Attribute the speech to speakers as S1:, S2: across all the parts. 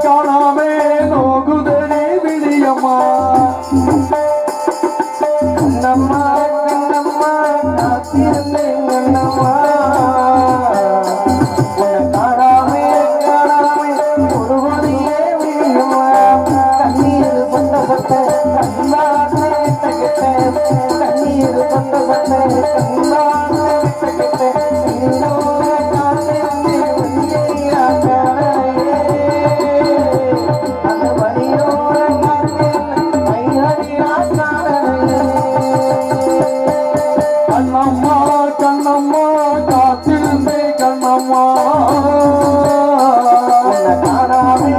S1: காணாமே நோகுதடி விழியம்மா கண்ணம்மா கண்ணம்மா காத்திருந்தேன் கண்ணம்மா உன்னை காணாமே ஒரு வழியே விழியம்மா கண்ணீர் கொண்ட சட்டை கண்ணாட்டை கண்ணீர் கொண்ட சட்டை கண்ணாட்டை கண்ணம்மா காத்திருந்தே கண்ணம்மா காணாமே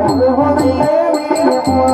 S1: ஒரு வழியே விழியம்மா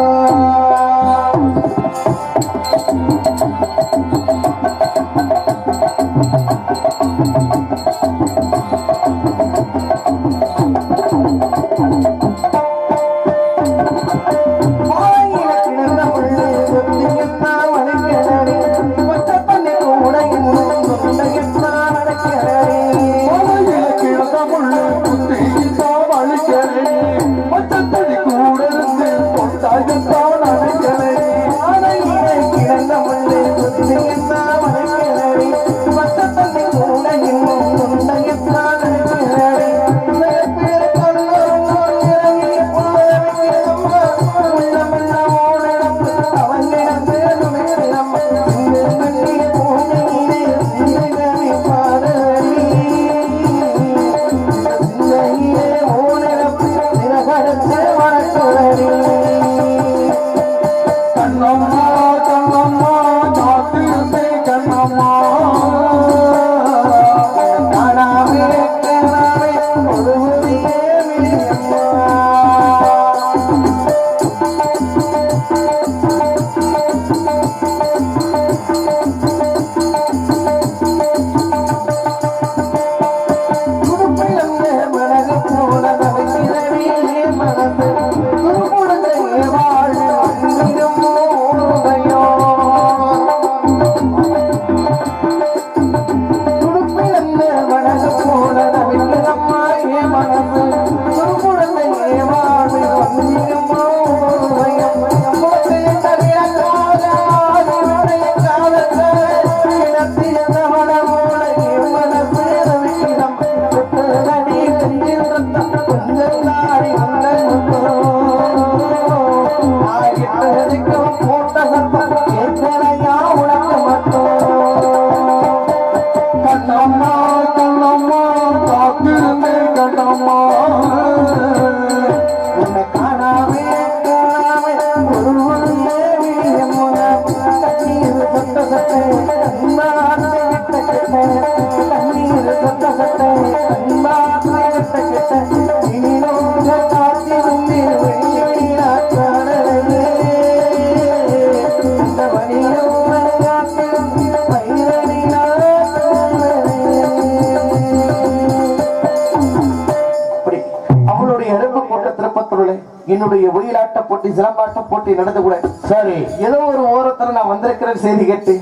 S1: என்னுடைய ஒயிலாட்ட போட்டி சிலம்பாட்ட போட்டி நடந்து கூட சரி ஏதோ ஒரு ஓரத்துல நான் வந்திருக்கிற செய்தி கேட்டு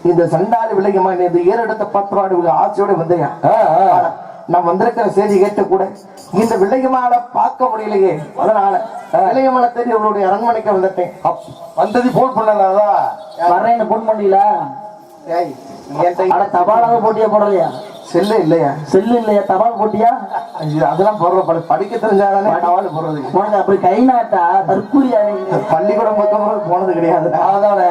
S1: இந்த சண்டாளி விளையமா இந்த ஏறெடுத்த 10 ரூபாய் ஆசையோட வந்தேன் நான் வந்திருக்கிற செய்தி கேட்டு கூட இந்த விளையமால பார்க்க முடியலையே அதனால விளையமான தேடி உங்களுடைய அரண்மனைக்கு வந்துட்டேன் வந்தது போன் பண்ணாதான் வரேன்னு போன் பண்ணல தபாலாக போட்டியா போடலையா செல்லு இல்லையா தபால் போட்டியா அதெல்லாம் போடுற படிக்க தெரிஞ்சாதானே தபால் போடுறது போனது அப்படி கை நாட்டா தற்கூரியா பள்ளிக்கூடம் பக்கம் போனது கிடையாது அதான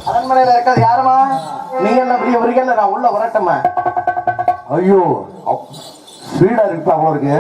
S1: அரண்மனையில இருக்காது யாருமா நீங்க என்ன பெரிய வரீங்க நான் உள்ள வரட்டமா ஐயோ ஸ்பீடா இருக்கு அவ்வளோ இருக்கு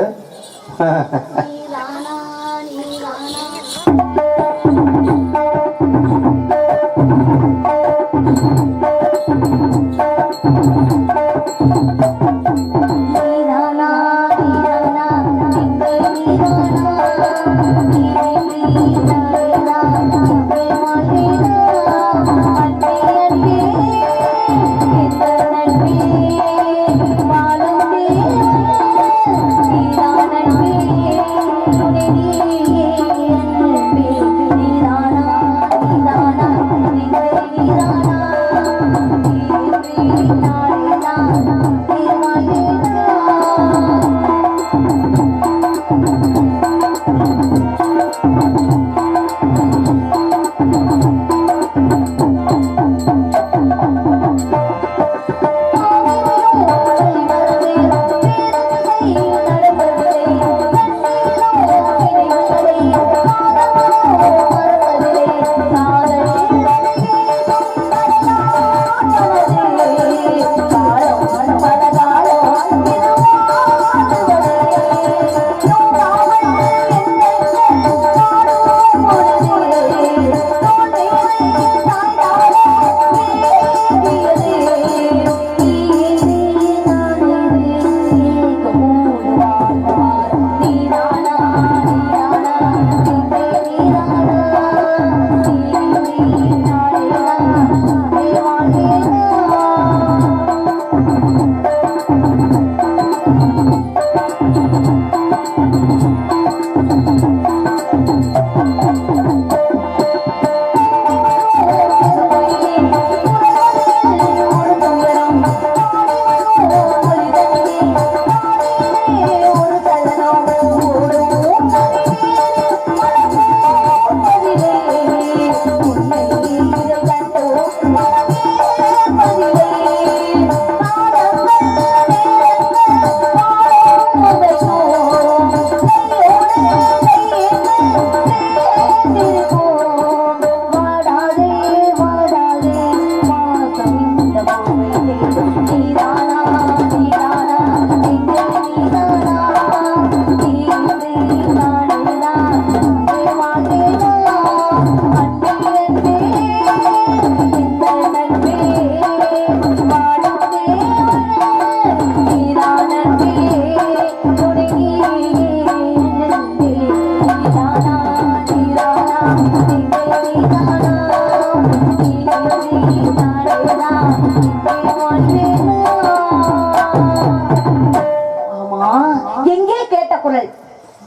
S2: குரல்.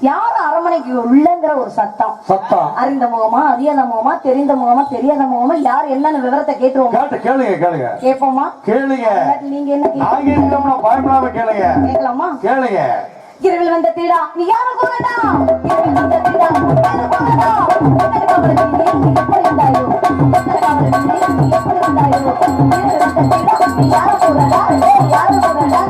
S2: யாரு அரண்மனைக்கு உள்ளங்கிற ஒரு சத்தம். அறிந்த முகமா, அறியாத முகமா, தெரிந்த முகமா, தெரியாத முகமா, யார் என்னன்னு விவரத்தை கேட்டுருவோம்.
S3: கேளுங்க
S2: கேட்போமா?
S3: கேளுங்க.
S2: நீங்க என்ன
S3: பயப்படாம கேளுங்க.
S2: கேட்கலாமா?
S3: கேளுங்க.
S2: இரவில் வந்த தீடா நீ யாரு கூறடா? இரவில் வந்த தீடா யாரு கூறடா? எத்தனை காவலர் நீ எப்படி இருந்தாயோ? எத்தனை காவலர் நீ எப்படி இருந்தாயோ? இரவில் வந்த தீடா நீ யாரு கூறடா? யாரு கூறடா? யாரு கூறடா?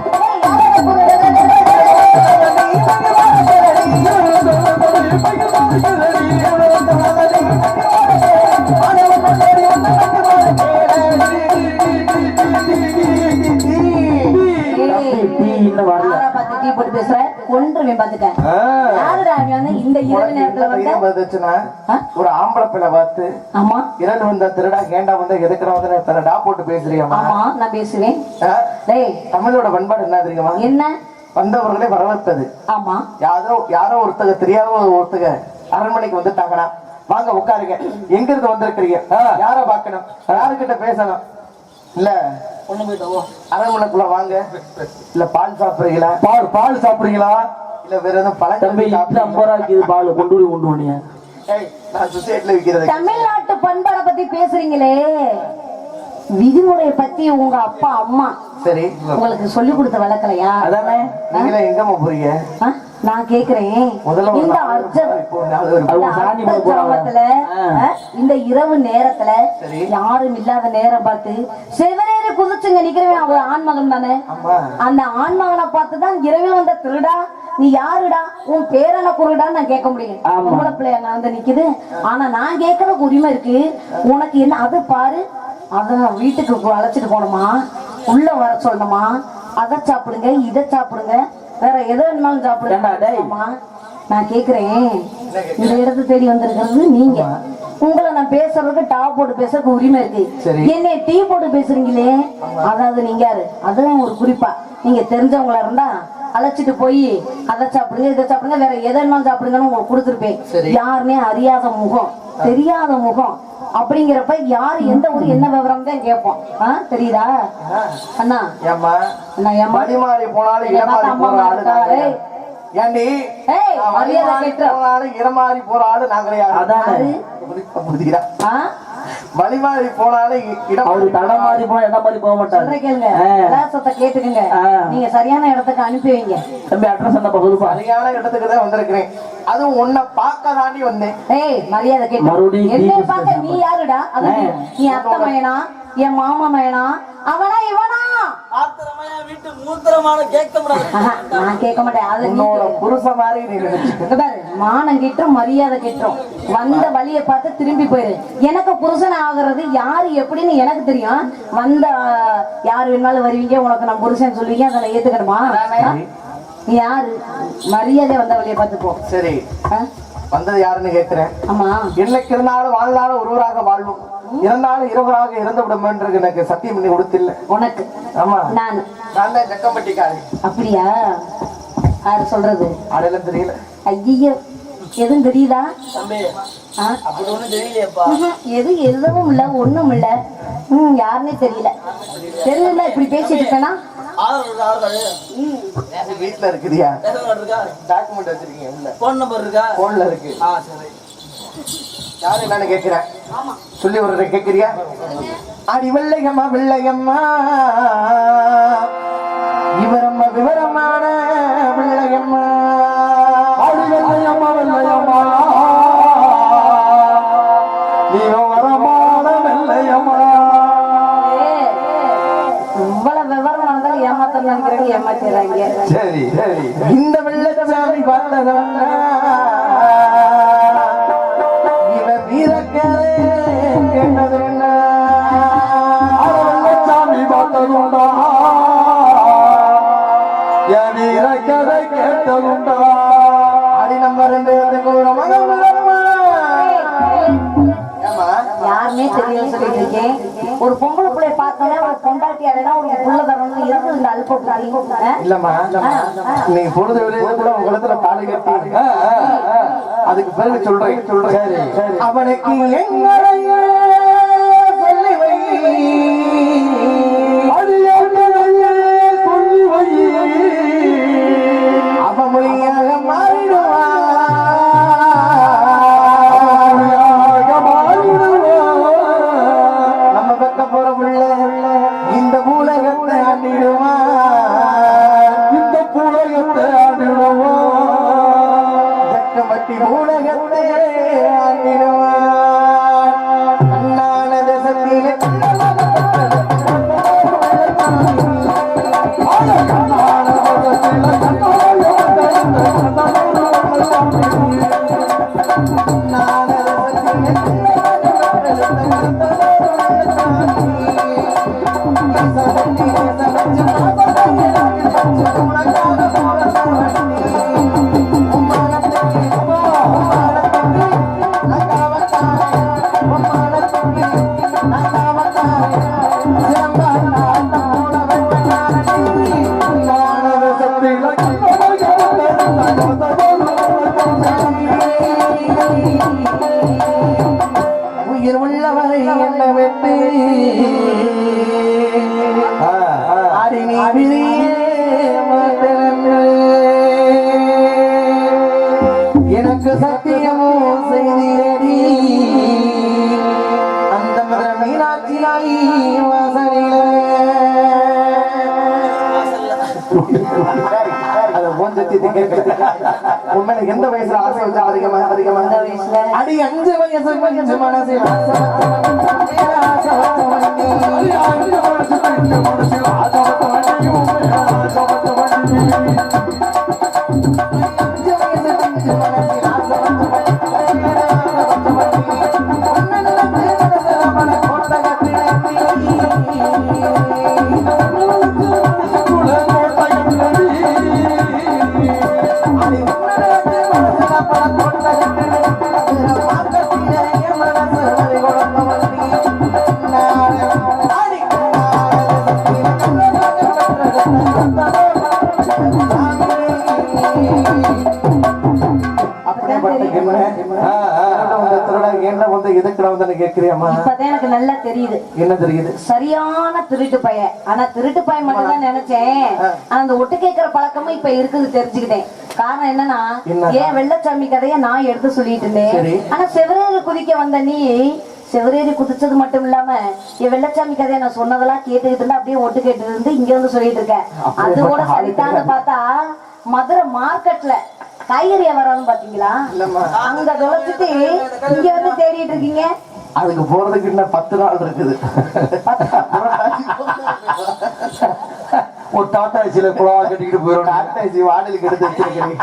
S1: ஒரு ஆம்பளை பிள்ளை பார்த்து இரண்டு வந்த திருடா கேண்டா வந்த எதுக்குற டா போட்டு பேசுறியம்மா?
S2: நான் பேசுவேன்.
S1: தமிழோட பண்பாடு என்ன தெரியுமா?
S2: என்ன?
S1: வந்தவர்களே வரவேற்பது.
S2: ஆமா,
S1: யாரோ ஒருத்தக தெரியாத ஒருத்தக அரண்மனைக்கு வந்துட்டாங்கன்னா வாங்க உட்காருங்க, எங்க இருந்து வந்திருக்கிறீங்க, யார பாக்கணும், யாருக்கிட்ட பேசணும், இல்ல அரண்மனைக்குள்ள வாங்க, இல்ல பால் சாப்பிடுறீங்களா, பால் சாப்பிடுறீங்களா, இல்ல வேற எதுவும் பால் கொண்டு
S2: தமிழ்நாட்டு பண்பாடை பத்தி பேசுறீங்களே, விதிமுறையை பத்தி உங்க அப்பா அம்மா
S1: சரி
S2: உங்களுக்கு சொல்லி கொடுத்த வழக்கலையா?
S1: அதானே. நீங்க எங்கம்மா போறீங்க?
S2: நான் கேக்குறேன். இந்த அர்த்தத்துல இந்த இரவு நேரத்துல யாரும் இல்லாத நேரம் பார்த்து செவரேறி குதிச்சுங்க நிக்கிறவன் அவன் ஆண்மகன் தானே. அந்த ஆண்மகனை பார்த்துதான் இரவில் வந்த திருடா நீ யாருடா, உன் பேரன குருடான்னு நான் கேட்க முடியும். உங்களோட பிள்ளைய அங்க வந்து நிக்குது. ஆனா நான் கேட்கறதுக்கு உரிமை இருக்கு. உனக்கு என்ன அது பாரு, அத வீட்டுக்கு அழைச்சிட்டு போனோமா, உள்ள வர சொல்லணுமா, அதை சாப்பிடுங்க இதை சாப்பிடுங்க வேற எதை வேணாலும் சாப்பிடுங்க. நான் கேக்குறேன், இந்த இடத்தை தேடி வந்திருக்கிறது நீங்க. உங்களை நான் பேசுறதுக்கு டாப் போட்டு பேசுறதுக்கு உரிமை இருக்கு. என்ன டீ போட்டு பேசுறீங்களே, அதாவது நீங்க யாரு? அதுவும் ஒரு குறிப்பா நீங்க தெரிஞ்சவங்களா இருந்தா அழைச்சிட்டு போய் அதை சாப்பிடுங்க இதை சாப்பிடுங்க வேற எதை வேணாலும் சாப்பிடுங்கன்னு உங்களுக்கு கொடுத்துருப்பேன். யாருன்னே அறியாத முகம் தெரியாத முகம் அப்படிங்கிறப்ப யாரு எந்த ஊரு என்ன விவரம் தான் கேட்போம். தெரியுதா அண்ணா?
S1: மணிமாறி போனாலும் இடமாறி போற ஆளு நாங்களே. வழிமாறி போனாலும் தடமாறி போனா இடம் மாதிரி போக மாட்டாங்க.
S2: கேட்டுக்கங்க, நீங்க சரியான இடத்துக்கு அனுப்பி வைங்க.
S1: தம்பி அட்ரஸ் என்ன பகுதி? சரியான இடத்துக்கு தான் வந்திருக்கிறேன். அதுவும் உன்னை பார்க்க தாண்டி வந்தேன்.
S2: மரியாதை கேட்டு என்ன பார்க்க நீ யாருடா? நீ அத்தை மயனா, என் மாமா மயனா, அவனா இவனா?
S4: வீட்டு மூத்திரமான கேட்க
S2: நான் கேட்க மாட்டேன். அது
S1: புருஷ மாதிரி
S2: மானம் கிட்டும் மரியாதை கிட்டும். வந்த வழியை பார்த்து திரும்பி போயிரு. எனக்கு புருஷன் ஆகுறது யாரு எப்படின்னு எனக்கு தெரியும். வந்த யாரு வேணாலும் வருவீங்க, உனக்கு நான் புருஷன் சொல்லுவீங்க, அதை ஏத்துக்கணுமா? நீ யாரு? மரியாதை வந்த வழியை பார்த்து போ.
S1: சரி, வந்தது யாருன்னு கேட்கிறேன்.
S2: ஆமா,
S1: என்னைக்கு இருந்தாலும் வாழ்ந்தாலும் ஒருவராக வாழ்வோம், இருந்தாலும் இருவராக இறந்து விடும் என்று எனக்கு சத்தியம் பண்ணி கொடுத்தில்ல உனக்கு. ஆமா, நான் தான் ஜக்கம்பட்டிக்காரி.
S2: அப்படியா? யாரு சொல்றது?
S1: அடையாளம் தெரியல.
S2: ஐயோ, எதுவும் தெரியுதா?
S4: அப்படி ஒண்ணும் தெரியலையப்பா.
S2: எது எதுவும் இல்ல, ஒண்ணும் இல்ல. யாருன்னே தெரியல. தெரியல, இப்படி பேசிட்டு இருக்கேனா?
S1: வீட்டுல இருக்குதியா? டாக்குமெண்ட் வச்சிருக்கீங்க உள்ள?
S4: போன் நம்பர் இருக்கா?
S1: போன்ல இருக்கு.
S4: சரி,
S1: யாரு என்னன்னு கேட்கிறேன், சொல்லி ஒரு கேட்கிறியா? அடி வெள்ளையம்மா வெள்ளையம்மா, இவரம்மா விவரமான வெள்ளையம்மா. அடி வெள்ளையம்மா வெள்ளையம்மா, நீ விவரமான வெள்ளையம்மா.
S2: இவ்வளவு விவரம் வந்தாலும் ஏமாத்தம் நினைக்கிறாங்க, ஏமாத்திடுறாங்க.
S1: சரி சரி, இந்த வெள்ளச்சாமி பார்த்ததல்ல வீரக்கரை கேட்டது என்ன? வெள்ளச்சாமி பார்த்ததுண்டா, என் வீரக்கரை கேட்டதுண்டா. அடி நம்ம ரெண்டு பேருக்கு ஒரு மகன்.
S2: யாருமே தெரியல சொல்லிட்டு இருக்கேன். ஒரு பொம்பளை பிள்ளைய பார்த்தோன்னே ஒரு பொண்டாட்டி அடையா ஒரு புள்ள தரணும் இருந்து இந்த அல்ப
S1: இல்லம்மா. நீங்க பொழுது வெளியே கூட உங்க இடத்துல தாலி கட்டி அதுக்கு பிறகு சொல்றேன். அவனுக்கு எங்களைய சொல்லி வை, அவ மொழியாக உயிர் உள்ளவரை என்ன வெட்டு அடி நீ விரியே மாட்டேன்னு எனக்கு சத்தியமோ செய்தியடி அந்த மதுர மீனாட்சி நாயி வாசலிலே உண்மையில எந்த வயசுல ஆசை வச்சா அதிகமா அதிகமா
S2: இந்த வயசுல
S1: அடி 5 வயசு 5 மனசில்
S2: இப்பதான் எனக்கு நல்லா தெரியுது.
S1: என்ன தெரியுது?
S2: சரியான திருட்டு பையன். ஆனா திருட்டு பையன் மட்டும் தான் நினைச்சேன். அந்த ஒட்டு கேட்கிற பழக்கமும் இப்ப இருக்குது தெரிஞ்சுக்கிட்டேன். காரணம் என்னன்னா ஏன் வெள்ளச்சாமி கதைய நான் எடுத்து சொல்லிட்டு இருந்தேன். ஆனா செவரேறி குதிக்க வந்த நீ செவரேறி குதிச்சது மட்டும் இல்லாம என் வெள்ளச்சாமி கதையை நான் சொன்னதெல்லாம் கேட்டுக்கிட்டு இருந்தா அப்படியே ஒட்டு கேட்டு இருந்து இங்க வந்து சொல்லிட்டு இருக்கேன். அது கூட சரிதான்னு பார்த்தா மதுரை மார்க்கெட்ல காய்கறி வியாபாரம் பாத்தீங்களா? அங்க தொலைச்சிட்டு இங்க வந்து தேடிட்டு இருக்கீங்க.
S1: அதுக்கு போறதுக்கு இன்னும் 10 நாள் இருக்குது. ஒரு டாடா ஏசில குழா கட்டிக்கிட்டு போயிடும். டாடா ஏசி வாடகைக்கு எடுத்து வச்சிருக்கேன்.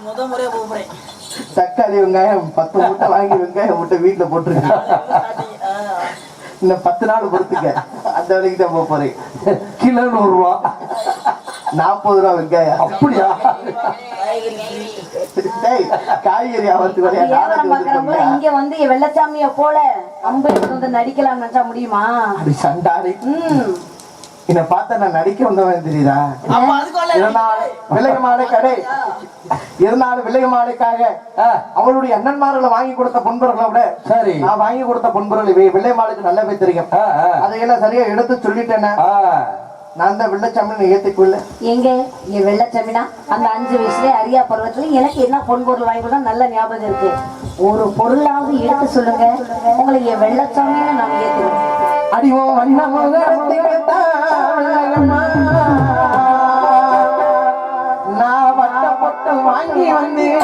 S4: முதல் முறையா போறேன்.
S1: தக்காளி வெங்காயம் 10 முட்டை வாங்கி வெங்காயம் முட்டை வீட்டுல போட்டுருக்கேன். இன்னும் 10 நாள் பொறுத்துக்க. அந்த வேலைக்கு தான் போக போறேன். கிலோ 100 ரூபா, 40 ரூபா வெங்காயம். அப்படியா? காய்கறி
S2: வியாபாரம் பாக்குறவங்க இங்க வந்து வெள்ளச்சாமிய போல அம்பு வந்து நடிக்கலாம் நினைச்சா முடியுமா?
S1: அப்படி சண்டாரி. என்ன பார்த்தா நான் நடிக்க வந்தவன் தெரியுதா? விலையமாலை கடை இருந்தாலும் விலையமாலைக்காக அவளுடைய அண்ணன்மார்களை வாங்கி கொடுத்த பொன்பொருளை விட சரி நான் வாங்கி கொடுத்த பொன்பொருள் விலையமாலுக்கு நல்லாவே தெரியும். அதையெல்லாம் சரியா எடுத்து சொல்லிட்டேன்னா நான் தான் வெள்ளச்சாமி ஏத்துக்குள்ள.
S2: எங்க என் வெள்ளச்சாமினா அந்த 5 வயசுல அரியா பருவத்துல எனக்கு என்ன பொன் பொருள் வாங்கி கொடுத்தா நல்ல ஞாபகம் இருக்கு. ஒரு பொருளாவது எடுத்து சொல்லுங்க, உங்களை என் வெள்ளச்சாமின்னு நான் ஏத்துக்கிறேன்.
S1: அடிவோ நான் வட்ட பொட்டு வாங்கி வந்தேன்.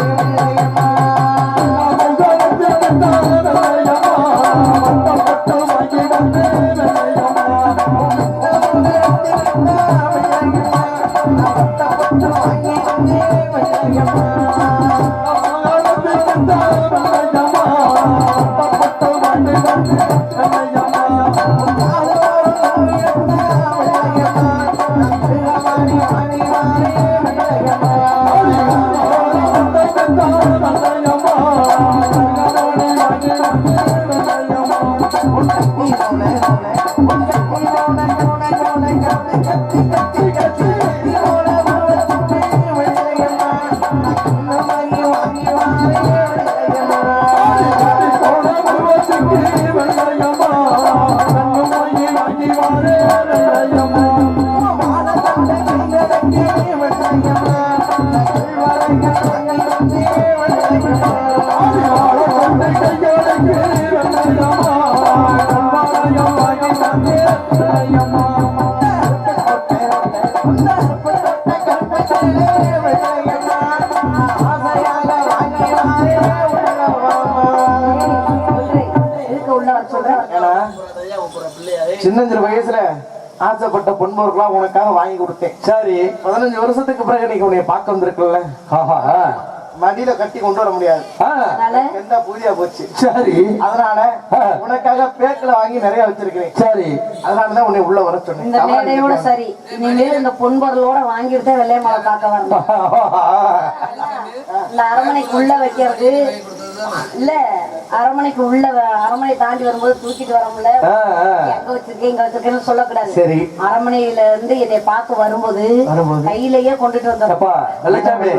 S1: சின்னஞ்சிறு வயசுல ஆசைப்பட்ட பொன்பொருட்களாம் உனக்காக வாங்கி கொடுத்தேன். சரி 15 வருஷத்துக்கு பிறகு நீங்க உன்னைய பார்க்க வந்திருக்கல. மடியில கட்டி கொண்டு வர முடியாது.
S2: அதனால
S1: என்ன பூஜையா போச்சு.
S3: சரி
S1: அதனால உனக்காக பேக்கில வாங்கி நிறைய வச்சிருக்கிறேன்.
S3: சரி
S1: அதனாலதான் உன்னை உள்ள வர சொன்னேன்.
S2: இந்த மேடையோட சரி இனிமேல் இந்த பொன்பொருளோட வாங்கிட்டு வெள்ளைய மலை பார்க்க வரணும். இந்த அரமனைக்கு உள்ள வைக்கிறது இல்ல, அரமனைக்கு உள்ள அரமனை தாண்டி வரும்போது தூக்கிட்டு வர முடியல, எங்க வச்சிருக்கேன் இங்க வச்சிருக்கேன்னு சொல்லக்கூடாது.
S1: சரி
S2: அரமனையில இருந்து என்னை பார்க்க வரும்போது கையிலேயே கொண்டுட்டு வந்தப்பா
S3: வெள்ளச்சாமி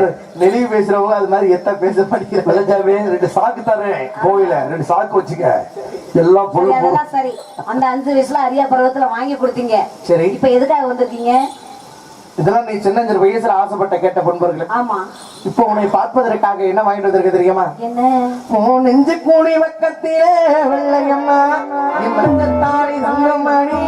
S1: நெளிவு பேசுறவங்க அது மாதிரி எத்த பேச படிக்கிற
S3: வெள்ளச்சாமி 2 சாக்கு தரேன் கோயில 2 சாக்கு வச்சுக்க எல்லாம் பொருள்
S2: அதெல்லாம் சரி. அந்த 5 வயசுல அரியா பருவத்துல வாங்கி கொடுத்தீங்க.
S1: சரி
S2: இப்ப எதுக்காக வந்திருக்கீங்க?
S1: இதெல்லாம் நீ சின்ன வயசுல ஆசைப்பட்ட கேட்ட பொன்பொருள்.
S2: ஆமா
S1: இப்போ உன்னை பார்ப்பதற்காக என்ன வாங்கிட்டு வந்திருக்க தெரியுமா?
S2: என்ன
S1: நெஞ்சு கூடி பக்கத்திலே வெள்ளையம்மா தாடி தங்கமணி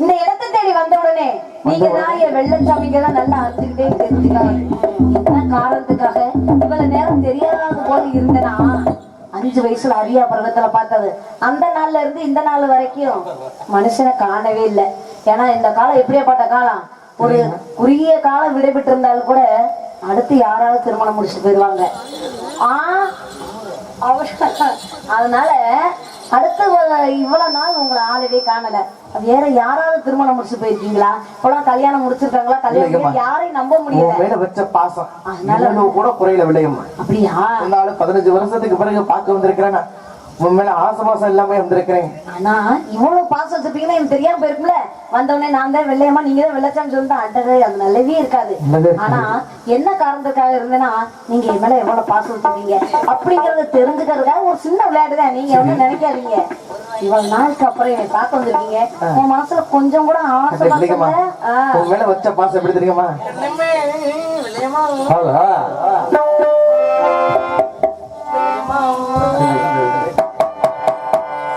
S2: இந்த இடத்தை தேடி வந்த உடனே நீங்க தான் என் வெள்ளச்சாமிங்கெல்லாம் நல்லா அறுத்துக்கிட்டே தெரிஞ்சுக்காங்க. என்ன காரணத்துக்காக இவ்வளவு நேரம் தெரியாத போல இருந்தேன்னா 5 வயசுல அரியா பருவத்துல பார்த்தது அந்த நாள்ல இருந்து இந்த நாள் வரைக்கும் மனுஷனை காணவே இல்லை. ஏன்னா இந்த காலம் எப்படியாப்பட்ட காலம், ஒரு குறுகிய காலம் விடைபெற்று இருந்தாலும் கூட அடுத்து யாராவது திருமணம் முடிச்சுட்டு போயிடுவாங்க. அதனால அடுத்த இவ்வளவு நாள் உங்களை ஆளவே காணல. வேற யாராவது திருமணம் முடிச்சு போயிருக்கீங்களா? இப்பெல்லாம் கல்யாணம் முடிச்சிருக்காங்களா? கல்யாணம் யாரையும் நம்ப முடியல.
S1: வச்ச பாசம் அதனால கூட குறையில விளையுமா?
S2: அப்படியா?
S1: 15 வருஷத்துக்கு பிறகு பார்க்க வந்திருக்கிறேன். உன் மேல ஆசமாசம் எல்லாமே வந்திருக்கிறேன்.
S2: ஆனா இவ்வளவு பாசம் வச்சிருப்பீங்கன்னா எனக்கு தெரியாம போயிருக்கும்ல. வந்தவொடனே நான் தான் வெள்ளையம்மா நீங்க தான் வெள்ளச்சாமி சொல்லிட்டு அண்டது அது நல்லவே இருக்காது. ஆனா என்ன காரணத்துக்காக இருந்தேன்னா நீங்க என் மேல எவ்வளவு பாசம் வச்சிருக்கீங்க அப்படிங்கறத தெரிஞ்சுக்கிறதுக்காக ஒரு சின்ன விளையாட்டு தான். நீங்க ஒன்னும் நினைக்காதீங்க. இவ்வளவு நாளுக்கு அப்புறம் என்னை பார்க்க வந்திருக்கீங்க. உன் மனசுல கொஞ்சம் கூட ஆசை
S1: உன் மேல வச்ச பாசம் எப்படி தெரியுமா?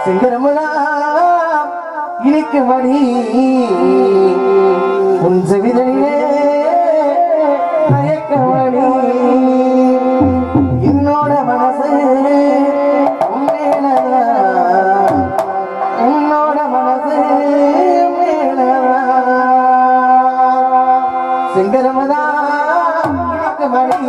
S1: செங்கரமலா இனிக்கு மணி உன் செவிதனிலே மயக்க மணி என்னோட மனசு உன்னோட மனசு செங்கரமலா இனிக்கு மணி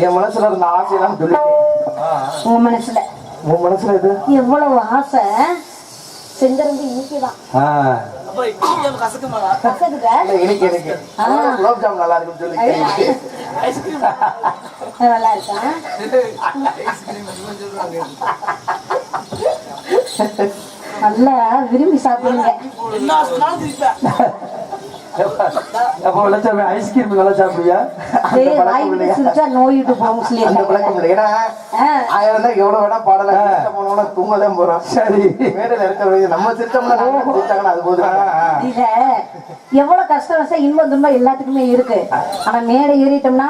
S1: என் மனசுல இருந்த ஆசையெல்லாம் சொல்லிட்டேன்.
S2: உன் மனசுல
S1: உன் மனசுல இது
S2: எவ்வளவு ஆசை செஞ்சருந்து இன்னைக்குதான்
S4: அப்ப இட்லி கசக்குமாடா?
S2: கசக்குதா?
S1: எனக்கு எனக்கு குலோப் ஜாம் நல்லா இருக்குன்னு சொல்லி கேள்விப்பட்டேன்.
S4: ஐஸ்கிரீம்
S2: நல்லா இருக்கா? நல்லா விரும்பி சாப்பிடுங்க.
S4: என்ன சொன்னாலும் திருப்பேன்.
S3: அப்போ வெள்ளச்சாமி ஐஸ்கிரீம் நல்லா சாப்பிடுவியா?
S2: டேய், வாய்க்கு சிரிச்சா நோயிட்டு போகும் சொல்லி
S1: அந்த பழக்கம் இல்லை. ஏன்னா ஆயிரம் தான் எவ்வளவு வேணா பாடலாம். வீட்டுல போனோம்னா தூங்கதான் போறோம்.
S3: சரி.
S1: மேடையில இருக்கிற நம்ம சிரிச்சோம்னா சிரிச்சாங்கன்னா அது போதும்.
S2: இத எவ்வளவு கஷ்டம் வச்சா இன்பம் துன்பம் எல்லாத்துக்குமே இருக்கு. ஆனா மேடை ஏறிட்டோம்னா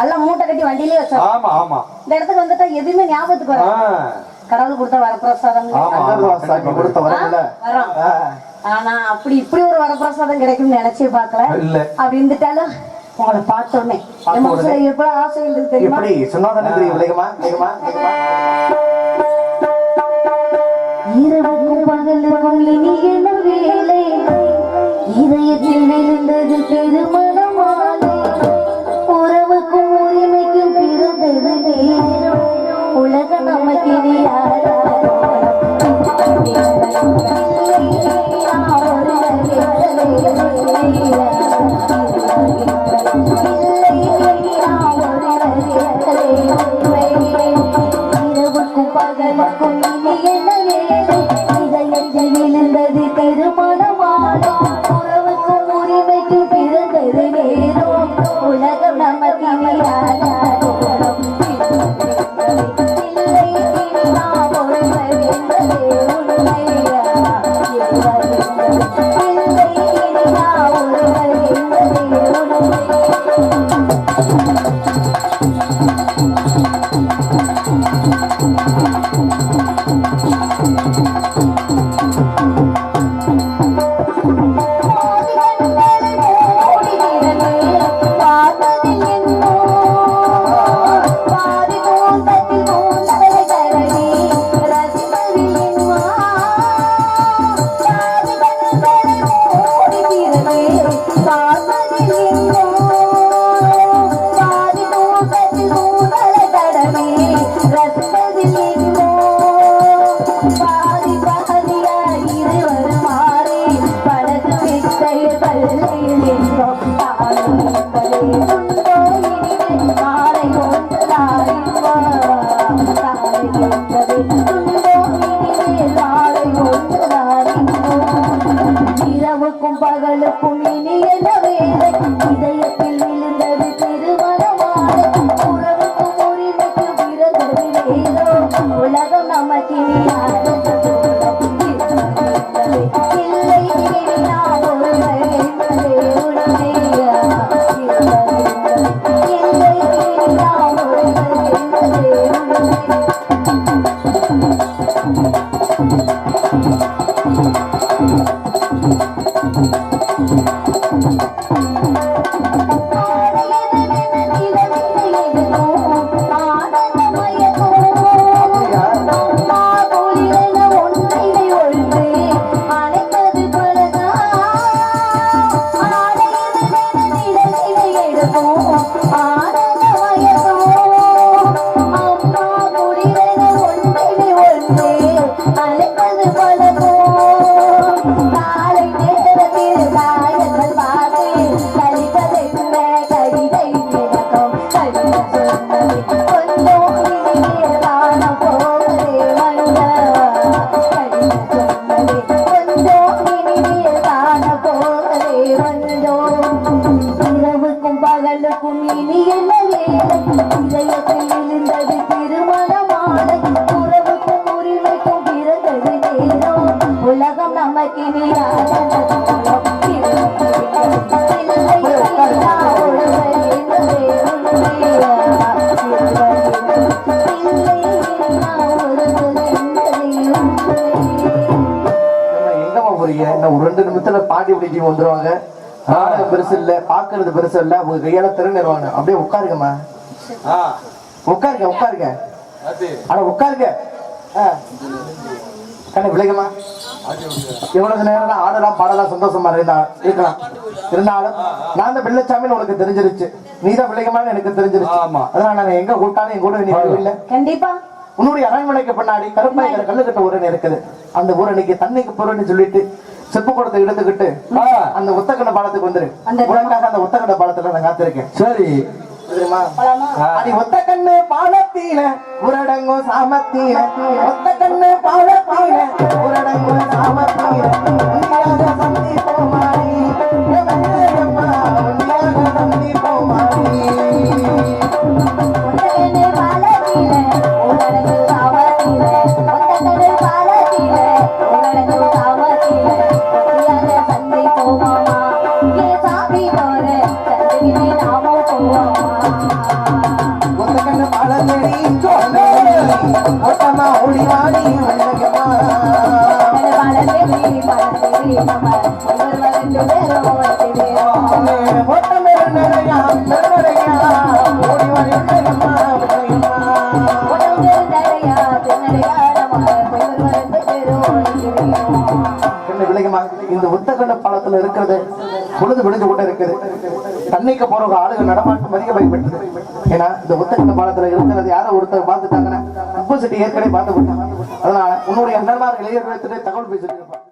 S2: எல்லாம் மூட்டை கட்டி வண்டியிலே வச்சோம்.
S3: ஆமா ஆமா.
S2: இந்த இடத்துக்கு வந்துட்டா எதுவுமே ஞாபகத்துக்கு வரும். கடவுள் கொடுத்த வரப்பிரசாதம்
S1: சாமி கொடுத்த வரல
S2: வரும். ஆனா அப்படி இப்படி ஒரு வரப்பிரசாதம் கிடைக்கும்னு நினைச்சே பார்க்கல.
S3: இல்ல.
S2: அப்படி இருந்துட்டாலும் உங்களை பார்த்தோன்னே என் மனசுல எவ்வளவு ஆசை இருக்கு தெரியுமா?
S1: எப்படி சொன்னாதானே தெரியும். வேகமா வேகமா வேகமா
S2: இரவுக்கும் பகலுக்கும் இனி என்ன வேலை? இதயத்தில் விழுந்தது பெருமணமாலை. உறவுக்கும் உரிமைக்கும் பிறந்தது நேரம். உலக நமக்கு இனி யாராரோ இரவுக்கும் பகலுக்கும் இனி என்ன வேலை? இதயத்தில் விழுந்தது திருமணமாலை. உறவுக்கும் உரிமைக்கும் பிறந்தது நேரம். உலகம் நமக்கு இனி யாராரோ இல்லை நாம் ஒருவர் என்பதே உண்மையா? இல்லை நாம் ஒருவர் என்பதே உண்மை. இரவுக்கும் பகலுக்கும் இனி என்ன வேலை? இதயத்தில் விழுந்தது திருமணமாலை. உறவுக்கும் உரிமைக்கும் இதயத்தில் விழுந்தது திருமண மாலை உறவுக்கும் உரிமைக்கும் பிறந்தது நேரம் உலகம் நமக்கு
S1: எங்கம்மா போறீங்க? இன்னும் ஒரு 2 நிமிஷத்துல பாட்டி பிடிச்சி வந்துருவாங்க. நாடகம் பெருசு இல்ல, பாக்குறது பெருசு இல்ல, உங்க கையால திறனிடுவாங்க. அப்படியே உட்காருங்கம்மா, உட்காருங்க. ஆனா உட்காருங்க. கண்ணு விளையமா எவ்வளவு நேரம் ஆடலாம் பாடலாம் சந்தோஷமா இருக்கலாம். இருந்தாலும் நான் தான் வெள்ளச்சாமின்னு உனக்கு தெரிஞ்சிருச்சு, நீதான் விளையமான்னு எனக்கு தெரிஞ்சிருச்சு. அதனால நான் எங்க கூட்டாலும் என் கூட நீ இல்ல.
S2: கண்டிப்பா
S1: உன்னுடைய அரண்மனைக்கு பின்னாடி கருப்பாய்க்கிற கல்லுக்கட்ட ஊரன் இருக்குது. அந்த ஊரணிக்கு தண்ணிக்கு போறேன்னு சொல்லிட்டு செப்பு குடத்தை எடுத்துக்கிட்டு அந்த ஒத்தக்கண்ட பாலத்துக்கு வந்துரு. உனக்காக அந்த ஒத்தக்கண்ட பாலத்துல நான் காத்திருக்கேன்.
S3: சரி
S1: தெரியுமா? அடி ஒத்த கண்ணு பாலத்தீன உரடங்கும் சாமத்தீன, ஒத்த கண்ணு பாலத்தீன உரடங்கும் சாமத்தீன, உண்டியாக சந்தி போமாடி உண்டியாக சந்தி போமாடி. ஒட்டமா ஒளிவாடி இந்த உத்தகண்ட பாலத்துல இருக்கிறது பொழுது விழுந்து கொண்டே இருக்குது. தண்ணிக்கு போற ஆளுகள் நடமாட்டம் அதிக பயன்படுது. ஏன்னா இந்த உத்தகண்ட பாலத்துல இருக்கிறது யாரோ ஒருத்தர் பார்த்துட்டாங்கன்னா உப்பு சட்டி ஏற்கனவே பார்த்து விட்டாங்க. அதனால உன்னுடைய நண்பர்கள் இளைஞர்கள் தகவல் பேசிட்டு இருப்பாங்க.